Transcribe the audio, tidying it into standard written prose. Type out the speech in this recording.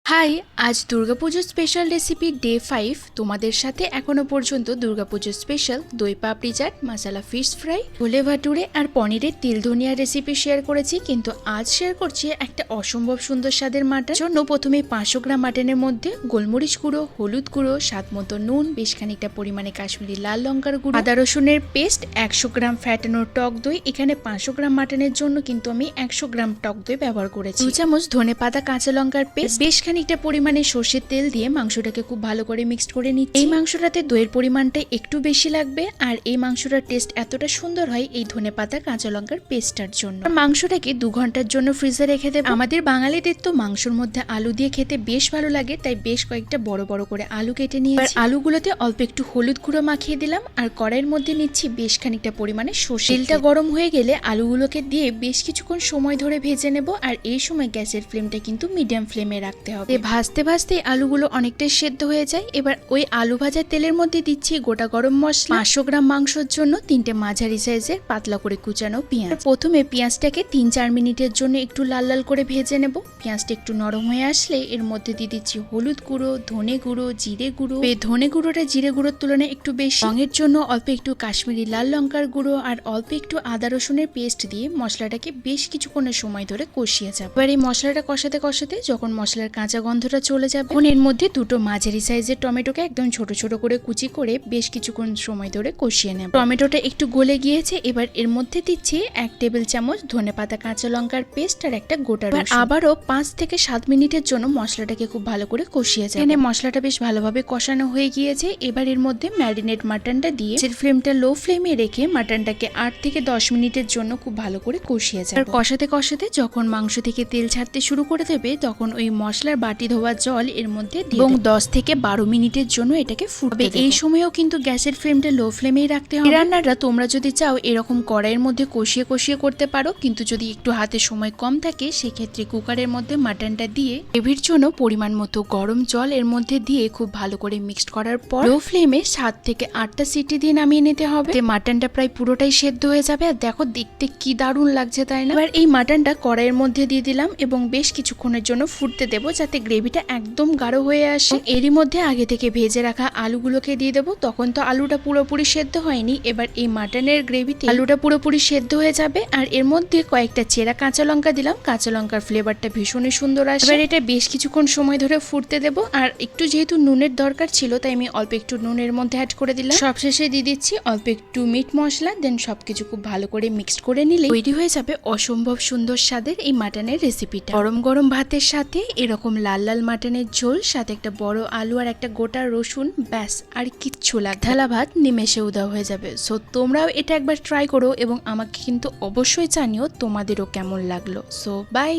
High, আজ দুর্গাপুজোর special recipe day 5 তোমাদের সাথে এখনো পর্যন্ত দুর্গাপুজোর স্পেশাল দই পাপড়ি চাট, মশলা ফিশ ফ্রাই, ছোলে ভাটুরে আর পনিরের তিল ধনিয়া রেসিপি শেয়ার করেছি, কিন্তু আজ শেয়ার করছি একটা অসম্ভব সুন্দর স্বাদের মাটন। জন্য প্রথমে 500 গ্রাম মাটনের মধ্যে গোলমরিচ গুঁড়ো, হলুদ গুঁড়ো, স্বাদ মতো নুন, বেশ খানিকটা পরিমাণে কাশ্মীরি লাল লঙ্কার গুঁড়ো, আদা রসুনের পেস্ট, 100 গ্রাম ফ্যাটানো টক দই। এখানে 500 গ্রাম মাটনের জন্য কিন্তু আমি 100 গ্রাম টক দই ব্যবহার করেছি। 2 চামচ ধনে পাতা কাঁচা লঙ্কার পেস্ট, বেশ খানিকটা পরিমাণে সর্ষের তেল দিয়ে মাংসটাকে খুব ভালো করে মিক্সড করে নিচ্ছি। এই মাংসটাতে দইয়ের পরিমাণটা একটু বেশি লাগবে, আর এই মাংসটার টেস্ট এতটা সুন্দর হয় এই ধনে পাতা কাঁচা লঙ্কার পেস্টটার জন্য। মাংসটাকে 2 ঘন্টার জন্য ফ্রিজে রেখে দেব। আমাদের বাঙালিদের তো মাংসর মধ্যে আলু দিয়ে খেতে বেশ ভালো লাগে, তাই বেশ কয়েকটা বড় বড় করে আলু কেটে নিয়েছি। আলুগুলোতে অল্প একটু হলুদ গুঁড়ো মাখিয়ে দিলাম, আর কড়াইয়ের মধ্যে নিচ্ছি বেশ খানিকটা পরিমাণে সর্ষে। তেলটা গরম হয়ে গেলে আলুগুলোকে দিয়ে বেশ কিছুক্ষণ সময় ধরে ভেজে নেব, আর এই সময় গ্যাসের ফ্লেমটা কিন্তু মিডিয়াম ফ্লেমে রাখতে হবে। ভাজতে ভাজতে আলুগুলো অনেকটাই সেদ্ধ হয়ে যায়। এবার ওই আলু ভাজার তেলের মধ্যে দিচ্ছি গোটা গরম মশলা, 500 গ্রাম মাংসের জন্য 3টে মাঝারি সাইজের পাতলা করে কুচানো পেঁয়াজ। প্রথমে পেঁয়াজটাকে 3-4 মিনিটের জন্য একটু লাল লাল করে ভেজে নেব। পেঁয়াজটা একটু নরম হয়ে আসলে এর মধ্যে দিয়ে দিচ্ছি হলুদ গুঁড়ো, ধনে গুঁড়ো, জিরে গুঁড়ো। ধনে গুঁড়োটা জিরে গুঁড়োর তুলনায় একটু বেশি। রঙের জন্য অল্প একটু কাশ্মীরি লাল লঙ্কার গুঁড়ো আর অল্প একটু আদা রসুনের পেস্ট দিয়ে মশলাটাকে বেশ কিছুক্ষণের সময় ধরে কষিয়ে যাব। এবার এই মশলাটা কষাতে কষাতে যখন মশলার কাঁচা গন্ধটা চলে যাবে, এখন এর মধ্যে 2টো মাঝারি সাইজের টমেটোকে একদম ছোট ছোট করে কুচি করে বেশ কিছুক্ষণ সময় ধরে কষিয়ে নেব। টমেটোটা একটু গলে গিয়েছে। এবার এর মধ্যে দিচ্ছি 1 টেবিল চামচ ধনেপাতা কাঁচা লঙ্কার পেস্ট আর একটা গোটা রসুন। আবারও 5 থেকে 7 মিনিটের জন্য মশলাটাকে খুব ভালো করে কষিয়ে যাব। এখানে মশলাটা বেশ ভালোভাবে কষানো হয়ে গিয়েছে। এবার এর মধ্যে ম্যারিনেট মাটনটা দিয়ে ফ্লেমটা লো ফ্লেমে রেখে মাটনটাকে 8 থেকে 10 মিনিটের জন্য খুব ভালো করে কষিয়ে যাব। আর কষাতে কষাতে যখন মাংস থেকে তেল ছাড়তে শুরু করে দেবে, তখন ওই মশলার বাটি ধোয়া জল এর মধ্যে দিয়ে এবং 10 থেকে 12 মিনিটের জন্য এটাকে ফুটতে দেব। এই সময়েও কিন্তু গ্যাসের ফ্লেমটা লো ফ্লেমেই রাখতে হবে। এই রান্নাটা তোমরা যদি চাও এরকম কড়াইয়ের মধ্যে কষিয়ে কষিয়ে করতে পারো, কিন্তু যদি একটু হাতে সময় কম থাকে সেক্ষেত্রে কুকারের মধ্যে মাটনটা দিয়ে গ্রেভির জন্য পরিমাণ মতো গরম জল এর মধ্যে দিয়ে খুব ভালো করে মিক্সড করার পর লো ফ্লেমে 7 থেকে 8টা সিটি দিয়ে নামিয়ে নিতে হবে। মাটনটা প্রায় পুরোটাই সেদ্ধ হয়ে যাবে। আর দেখো দেখতে কি দারুণ লাগছে, তাই না? এবার এই মাটনটা কড়াইয়ের মধ্যে দিয়ে দিলাম এবং বেশ কিছুক্ষণের জন্য ফুটতে দেব, যাতে গ্রেভিটা একদম গাঢ় হয়ে আসে। এরই মধ্যে আগে থেকে ভেজে রাখা আলুগুলোকে দিয়ে দেবো। তখন তো আলুটা পুরোপুরি সেদ্ধ হয়নি। এবার এই মাটনের গ্রেভিতে আলুটা পুরোপুরি সেদ্ধ হয়ে যাবে, আর এর মধ্যে কয়েকটা চেরা কাঁচা লঙ্কা দিলাম। কাঁচা লঙ্কার ফ্লেভারটা ভীষণই সুন্দর আসে। এবার এটা বেশ কিছুক্ষণ সময় ধরে ফুটতে দেব। আর একটু যেহেতু নুনের দরকার ছিল, তাই আমি অল্প একটু নুনের মধ্যে অ্যাড করে দিলাম। সবশেষে দিয়ে দিচ্ছি অল্প একটু মিট মশলা। দেন সবকিছু খুব ভালো করে মিক্সড করে নিলে তৈরি হয়ে যাবে অসম্ভব সুন্দর স্বাদের এই মাটনের রেসিপিটা। গরম গরম ভাতের সাথে এরকম লাল লাল মাটনের ঝোল, সাথে একটা বড় আলু আর একটা গোটা রসুন, ব্যাস আর কিচ্ছু লাগবে। ঢালা ভাত নিমেষে উধাও হয়ে যাবে। সো তোমরাও এটা একবার ট্রাই করো এবং আমাকে কিন্তু অবশ্যই জানিও তোমাদেরও কেমন লাগলো। So by.